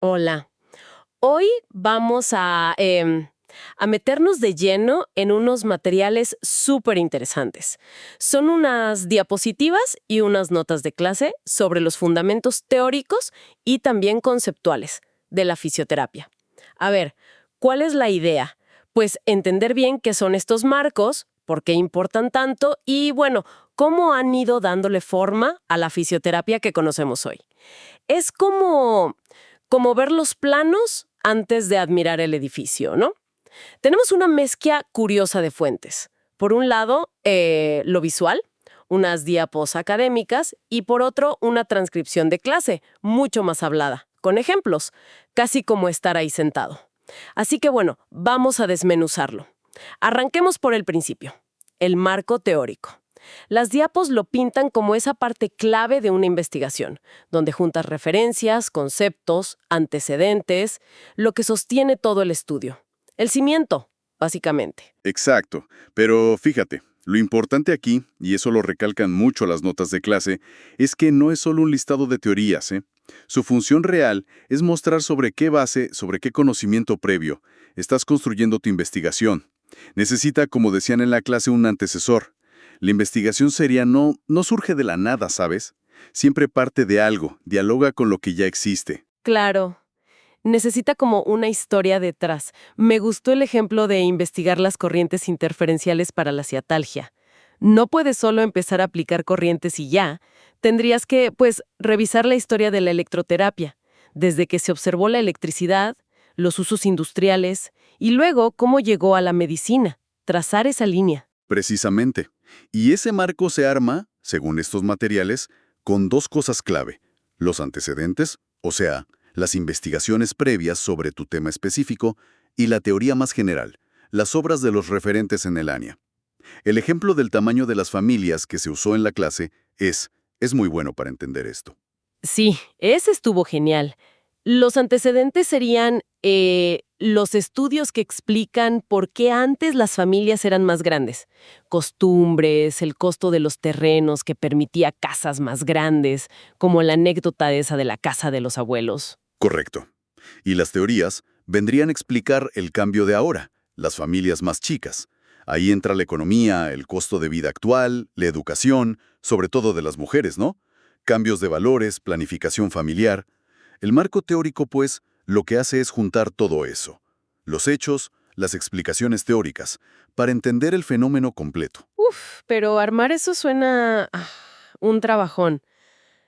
Hola. Hoy vamos a meternos de lleno en unos materiales súper interesantes. Son unas diapositivas y unas notas de clase sobre los fundamentos teóricos y también conceptuales de la fisioterapia. A ver, ¿cuál es la idea? Pues entender bien qué son estos marcos, por qué importan tanto y, bueno, cómo han ido dándole forma a la fisioterapia que conocemos hoy. Es como ver los planos antes de admirar el edificio, ¿no? Tenemos una mezcla curiosa de fuentes. Por un lado, lo visual, unas diapos académicas, y por otro, una transcripción de clase, mucho más hablada, con ejemplos, casi como estar ahí sentado. Así que bueno, vamos a desmenuzarlo. Arranquemos por el principio, el marco teórico. Las diapos lo pintan como esa parte clave de una investigación, donde juntas referencias, conceptos, antecedentes, lo que sostiene todo el estudio. El cimiento, básicamente. Exacto, pero fíjate, lo importante aquí, y eso lo recalcan mucho las notas de clase, es que no es solo un listado de teorías, ¿eh? Su función real es mostrar sobre qué base, sobre qué conocimiento previo estás construyendo tu investigación. Necesita, como decían en la clase, un antecesor. La investigación seria no surge de la nada, ¿sabes? Siempre parte de algo, dialoga con lo que ya existe. Claro. Necesita como una historia detrás. Me gustó el ejemplo de investigar las corrientes interferenciales para la ciatalgia. No puedes solo empezar a aplicar corrientes y ya. Tendrías que, pues, revisar la historia de la electroterapia, desde que se observó la electricidad, los usos industriales, y luego cómo llegó a la medicina. Trazar esa línea. Precisamente. Y ese marco se arma, según estos materiales, con dos cosas clave. Los antecedentes, o sea, las investigaciones previas sobre tu tema específico, y la teoría más general, las obras de los referentes en el área. El ejemplo del tamaño de las familias que se usó en la clase es muy bueno para entender esto. Sí, ese estuvo genial. Los antecedentes serían los estudios que explican por qué antes las familias eran más grandes. Costumbres, el costo de los terrenos que permitía casas más grandes, como la anécdota esa de la casa de los abuelos. Correcto. Y las teorías vendrían a explicar el cambio de ahora, las familias más chicas. Ahí entra la economía, el costo de vida actual, la educación, sobre todo de las mujeres, ¿no? Cambios de valores, planificación familiar. El marco teórico, pues, lo que hace es juntar todo eso. Los hechos, las explicaciones teóricas, para entender el fenómeno completo. Uf, pero armar eso suena un trabajón.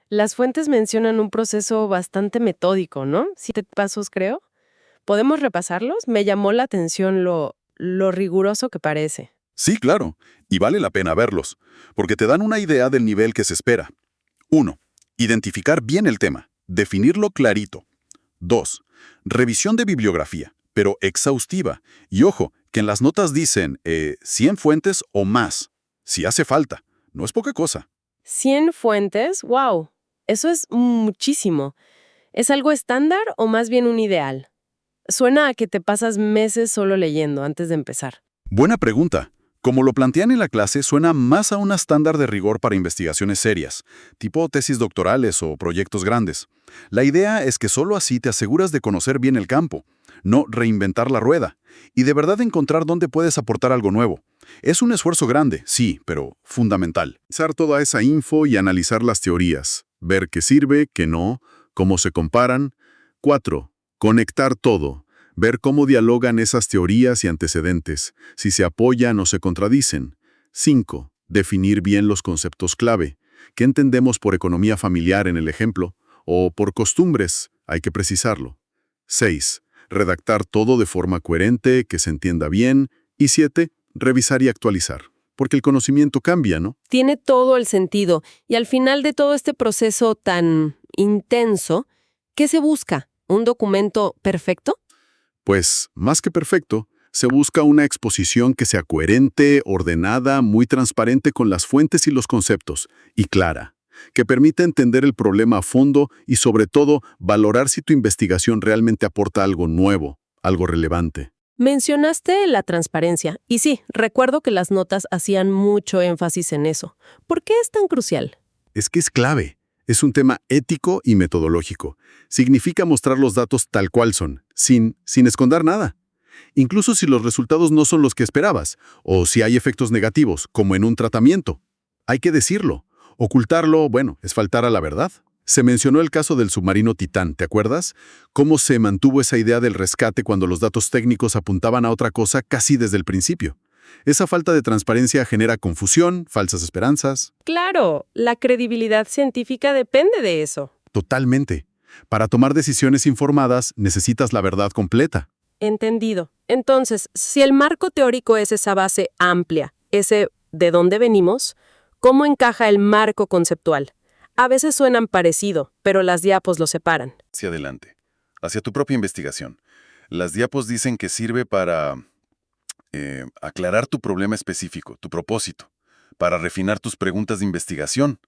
Las fuentes mencionan un proceso bastante metódico, ¿no? 7 pasos, creo. ¿Podemos repasarlos? Me llamó la atención lo riguroso que parece. Sí, claro, y vale la pena verlos, porque te dan una idea del nivel que se espera. 1. Identificar bien el tema, definirlo clarito. 2. Revisión de bibliografía, pero exhaustiva. Y ojo, que en las notas dicen 100 fuentes o más, si hace falta. No es poca cosa. 100 fuentes, wow, eso es muchísimo. ¿Es algo estándar o más bien un ideal? Suena a que te pasas meses solo leyendo antes de empezar. Buena pregunta. Como lo plantean en la clase, suena más a un estándar de rigor para investigaciones serias, tipo tesis doctorales o proyectos grandes. La idea es que solo así te aseguras de conocer bien el campo, no reinventar la rueda, y de verdad encontrar dónde puedes aportar algo nuevo. Es un esfuerzo grande, sí, pero fundamental. Usar toda esa info y analizar las teorías, ver qué sirve, qué no, cómo se comparan. 4. Conectar todo. Ver cómo dialogan esas teorías y antecedentes, si se apoyan o se contradicen. 5. Definir bien los conceptos clave. ¿Qué entendemos por economía familiar en el ejemplo? O por costumbres, hay que precisarlo. 6. Redactar todo de forma coherente, que se entienda bien. Y 7. Revisar y actualizar. Porque el conocimiento cambia, ¿no? Tiene todo el sentido. Y al final de todo este proceso tan intenso, ¿qué se busca? ¿Un documento perfecto? Pues, más que perfecto, se busca una exposición que sea coherente, ordenada, muy transparente con las fuentes y los conceptos, y clara, que permita entender el problema a fondo y, sobre todo, valorar si tu investigación realmente aporta algo nuevo, algo relevante. Mencionaste la transparencia, y sí, recuerdo que las notas hacían mucho énfasis en eso. ¿Por qué es tan crucial? Es que es clave. Es un tema ético y metodológico. Significa mostrar los datos tal cual son, sin esconder nada. Incluso si los resultados no son los que esperabas, o si hay efectos negativos, como en un tratamiento. Hay que decirlo. Ocultarlo, bueno, es faltar a la verdad. Se mencionó el caso del submarino Titán, ¿te acuerdas? Cómo se mantuvo esa idea del rescate cuando los datos técnicos apuntaban a otra cosa casi desde el principio. Esa falta de transparencia genera confusión, falsas esperanzas. Claro, la credibilidad científica depende de eso. Totalmente. Para tomar decisiones informadas, necesitas la verdad completa. Entendido. Entonces, si el marco teórico es esa base amplia, ese ¿de dónde venimos?, ¿cómo encaja el marco conceptual? A veces suenan parecido, pero las diapos lo separan. Hacia adelante. Hacia tu propia investigación. Las diapos dicen que sirve para aclarar tu problema específico, tu propósito, para refinar tus preguntas de investigación.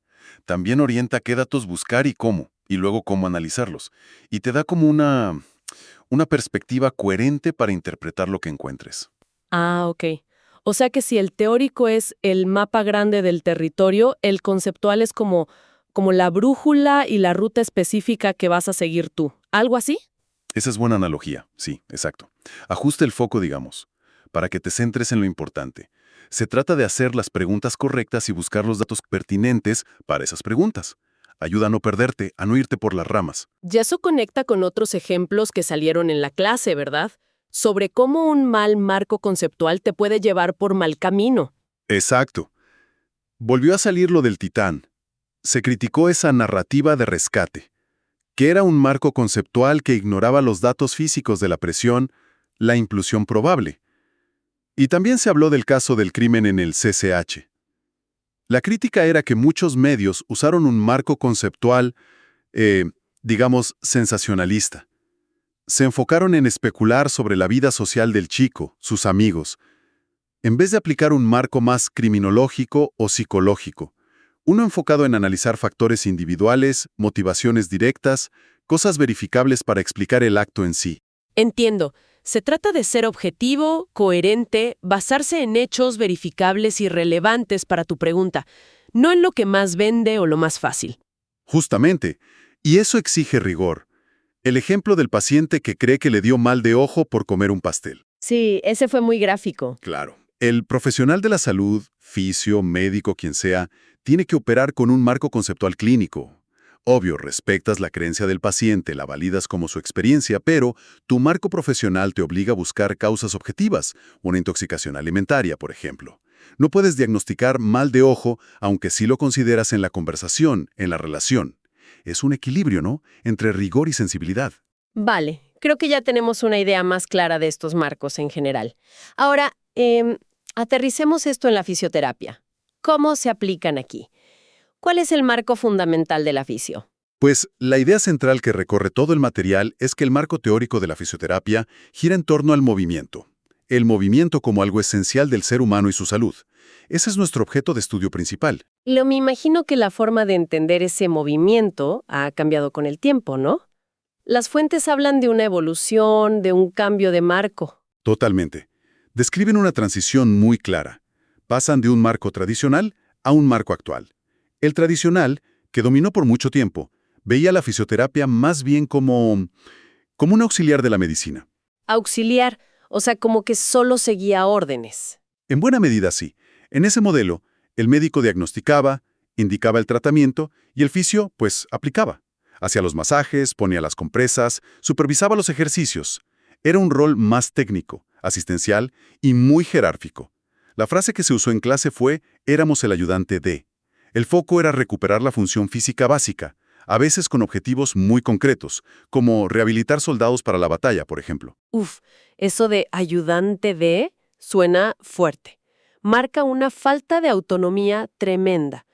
También orienta qué datos buscar y cómo, y luego cómo analizarlos. Y te da como una perspectiva coherente para interpretar lo que encuentres. Ah, ok. O sea que si el teórico es el mapa grande del territorio, el conceptual es como la brújula y la ruta específica que vas a seguir tú. ¿Algo así? Esa es buena analogía, sí, exacto. Ajusta el foco, digamos, para que te centres en lo importante. Se trata de hacer las preguntas correctas y buscar los datos pertinentes para esas preguntas. Ayuda a no perderte, a no irte por las ramas. Y eso conecta con otros ejemplos que salieron en la clase, ¿verdad? Sobre cómo un mal marco conceptual te puede llevar por mal camino. Exacto. Volvió a salir lo del Titán. Se criticó esa narrativa de rescate, que era un marco conceptual que ignoraba los datos físicos de la presión, la implusión probable. Y también se habló del caso del crimen en el CCH. La crítica era que muchos medios usaron un marco conceptual, digamos, sensacionalista. Se enfocaron en especular sobre la vida social del chico, sus amigos, en vez de aplicar un marco más criminológico o psicológico, uno enfocado en analizar factores individuales, motivaciones directas, cosas verificables para explicar el acto en sí. Entiendo. Se trata de ser objetivo, coherente, basarse en hechos verificables y relevantes para tu pregunta, no en lo que más vende o lo más fácil. Justamente. Y eso exige rigor. El ejemplo del paciente que cree que le dio mal de ojo por comer un pastel. Sí, ese fue muy gráfico. Claro. El profesional de la salud, fisio, médico, quien sea, tiene que operar con un marco conceptual clínico. Obvio, respetas la creencia del paciente, la validas como su experiencia, pero tu marco profesional te obliga a buscar causas objetivas, una intoxicación alimentaria, por ejemplo. No puedes diagnosticar mal de ojo, aunque sí lo consideras en la conversación, en la relación. Es un equilibrio, ¿no?, entre rigor y sensibilidad. Vale, creo que ya tenemos una idea más clara de estos marcos en general. Ahora, aterricemos esto en la fisioterapia. ¿Cómo se aplican aquí? ¿Cuál es el marco fundamental de la fisio? Pues la idea central que recorre todo el material es que el marco teórico de la fisioterapia gira en torno al movimiento. El movimiento como algo esencial del ser humano y su salud. Ese es nuestro objeto de estudio principal. Me imagino que la forma de entender ese movimiento ha cambiado con el tiempo, ¿no? Las fuentes hablan de una evolución, de un cambio de marco. Totalmente. Describen una transición muy clara. Pasan de un marco tradicional a un marco actual. El tradicional, que dominó por mucho tiempo, veía la fisioterapia más bien como un auxiliar de la medicina. Auxiliar, o sea, como que solo seguía órdenes. En buena medida sí. En ese modelo, el médico diagnosticaba, indicaba el tratamiento y el fisio, pues, aplicaba. Hacía los masajes, ponía las compresas, supervisaba los ejercicios. Era un rol más técnico, asistencial y muy jerárquico. La frase que se usó en clase fue, éramos el ayudante de. El foco era recuperar la función física básica, a veces con objetivos muy concretos, como rehabilitar soldados para la batalla, por ejemplo. Uf, eso de ayudante de suena fuerte. Marca una falta de autonomía tremenda.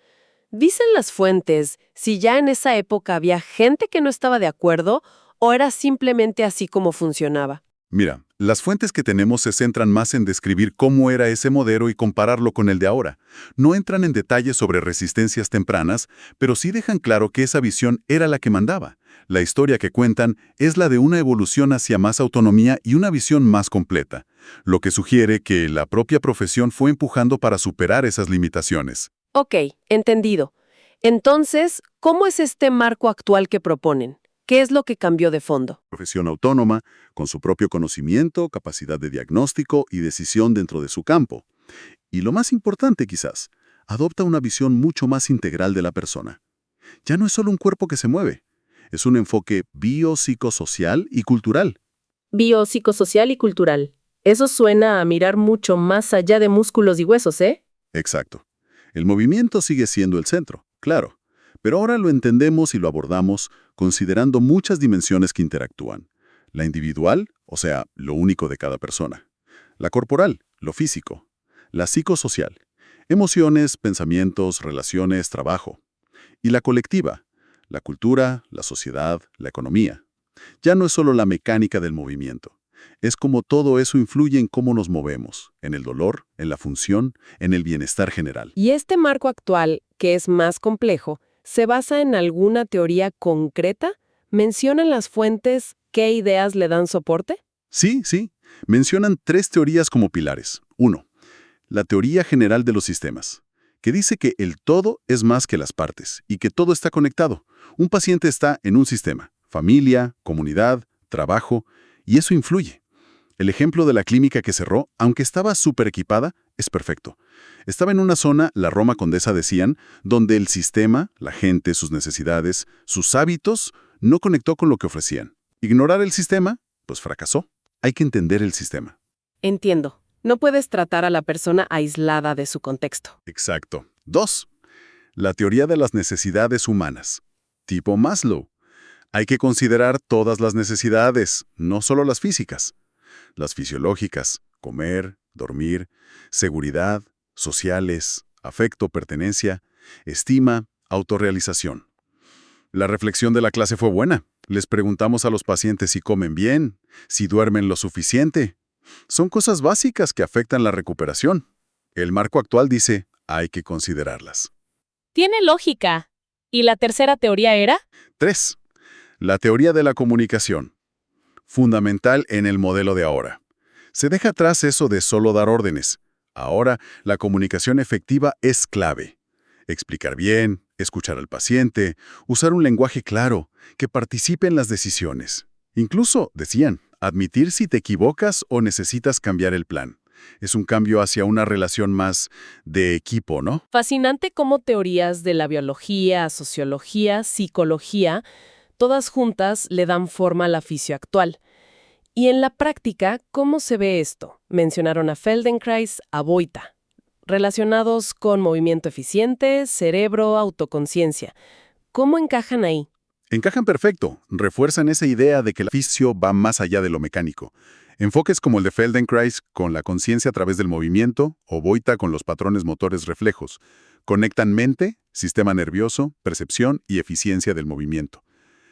Dicen las fuentes si ya en esa época había gente que no estaba de acuerdo o era simplemente así como funcionaba. Mira, las fuentes que tenemos se centran más en describir cómo era ese modelo y compararlo con el de ahora. No entran en detalles sobre resistencias tempranas, pero sí dejan claro que esa visión era la que mandaba. La historia que cuentan es la de una evolución hacia más autonomía y una visión más completa, lo que sugiere que la propia profesión fue empujando para superar esas limitaciones. Ok, entendido. Entonces, ¿cómo es este marco actual que proponen? ¿Qué es lo que cambió de fondo? Profesión autónoma, con su propio conocimiento, capacidad de diagnóstico y decisión dentro de su campo. Y lo más importante quizás, adopta una visión mucho más integral de la persona. Ya no es solo un cuerpo que se mueve, es un enfoque biopsicosocial y cultural. Biopsicosocial y cultural. Eso suena a mirar mucho más allá de músculos y huesos, ¿eh? Exacto. El movimiento sigue siendo el centro, claro, pero ahora lo entendemos y lo abordamos considerando muchas dimensiones que interactúan. La individual, o sea, lo único de cada persona. La corporal, lo físico. La psicosocial, emociones, pensamientos, relaciones, trabajo. Y la colectiva, la cultura, la sociedad, la economía. Ya no es solo la mecánica del movimiento. Es como todo eso influye en cómo nos movemos, en el dolor, en la función, en el bienestar general. Y este marco actual, que es más complejo, ¿se basa en alguna teoría concreta? ¿Mencionan las fuentes qué ideas le dan soporte? Sí, sí. Mencionan 3 teorías como pilares. 1. La teoría general de los sistemas, que dice que el todo es más que las partes y que todo está conectado. Un paciente está en un sistema, familia, comunidad, trabajo, y eso influye. El ejemplo de la clínica que cerró, aunque estaba súper equipada, es perfecto. Estaba en una zona, la Roma Condesa decían, donde el sistema, la gente, sus necesidades, sus hábitos, no conectó con lo que ofrecían. Ignorar el sistema, pues fracasó. Hay que entender el sistema. Entiendo. No puedes tratar a la persona aislada de su contexto. Exacto. 2. La teoría de las necesidades humanas. Tipo Maslow. Hay que considerar todas las necesidades, no solo las físicas. Las fisiológicas, comer, dormir, seguridad, sociales, afecto, pertenencia, estima, autorrealización. La reflexión de la clase fue buena. Les preguntamos a los pacientes si comen bien, si duermen lo suficiente. Son cosas básicas que afectan la recuperación. El marco actual dice, hay que considerarlas. Tiene lógica. ¿Y la tercera teoría era? 3. La teoría de la comunicación. Fundamental en el modelo de ahora. Se deja atrás eso de solo dar órdenes. Ahora, la comunicación efectiva es clave. Explicar bien, escuchar al paciente, usar un lenguaje claro, que participe en las decisiones. Incluso, decían, admitir si te equivocas o necesitas cambiar el plan. Es un cambio hacia una relación más de equipo, ¿no? Fascinante cómo teorías de la biología, sociología, psicología, todas juntas le dan forma a la fisio actual. Y en la práctica, ¿cómo se ve esto? Mencionaron a Feldenkrais, a Boita, relacionados con movimiento eficiente, cerebro, autoconciencia. ¿Cómo encajan ahí? Encajan perfecto, refuerzan esa idea de que el fisio va más allá de lo mecánico. Enfoques como el de Feldenkrais con la conciencia a través del movimiento o Boita con los patrones motores reflejos. Conectan mente, sistema nervioso, percepción y eficiencia del movimiento.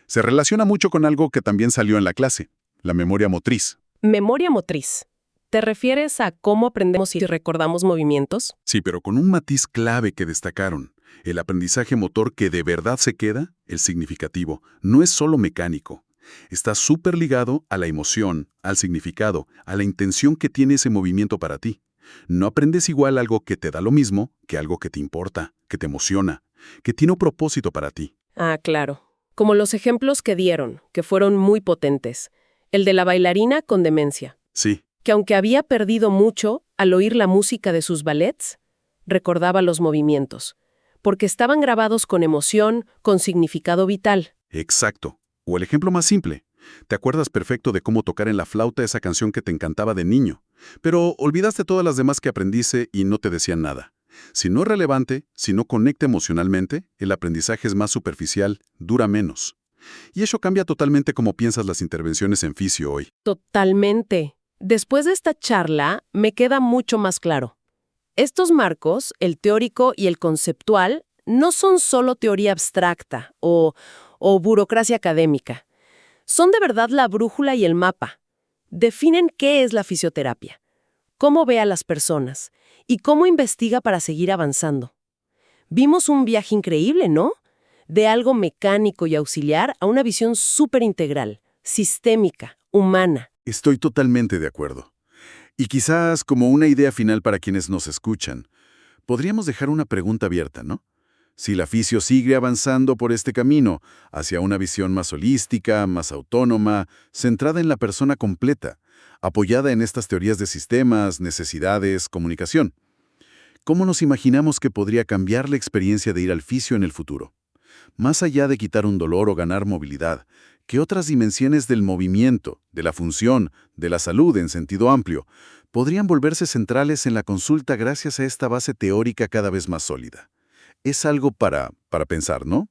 Se relaciona mucho con algo que también salió en la clase, la memoria motriz. Memoria motriz. ¿Te refieres a cómo aprendemos y recordamos movimientos? Sí, pero con un matiz clave que destacaron. El aprendizaje motor que de verdad se queda, el significativo, no es solo mecánico. Está súper ligado a la emoción, al significado, a la intención que tiene ese movimiento para ti. No aprendes igual algo que te da lo mismo que algo que te importa, que te emociona, que tiene un propósito para ti. Ah, claro. Como los ejemplos que dieron, que fueron muy potentes. El de la bailarina con demencia, Sí, que aunque había perdido mucho al oír la música de sus ballets, recordaba los movimientos, porque estaban grabados con emoción, con significado vital. exacto. O el ejemplo más simple. Te acuerdas perfecto de cómo tocar en la flauta esa canción que te encantaba de niño, pero olvidaste todas las demás que aprendiste y no te decían nada. Si no es relevante, si no conecta emocionalmente, el aprendizaje es más superficial, dura menos. Y eso cambia totalmente cómo piensas las intervenciones en fisio hoy. Totalmente. Después de esta charla, me queda mucho más claro. Estos marcos, el teórico y el conceptual, no son solo teoría abstracta o burocracia académica. Son de verdad la brújula y el mapa. Definen qué es la fisioterapia, cómo ve a las personas y cómo investiga para seguir avanzando. Vimos un viaje increíble, ¿no? De algo mecánico y auxiliar a una visión súper integral, sistémica, humana. Estoy totalmente de acuerdo. Y quizás como una idea final para quienes nos escuchan, podríamos dejar una pregunta abierta, ¿no? Si la fisio sigue avanzando por este camino, hacia una visión más holística, más autónoma, centrada en la persona completa, apoyada en estas teorías de sistemas, necesidades, comunicación, ¿cómo nos imaginamos que podría cambiar la experiencia de ir al fisio en el futuro? Más allá de quitar un dolor o ganar movilidad, ¿qué otras dimensiones del movimiento, de la función, de la salud en sentido amplio, podrían volverse centrales en la consulta gracias a esta base teórica cada vez más sólida? Es algo para pensar, ¿no?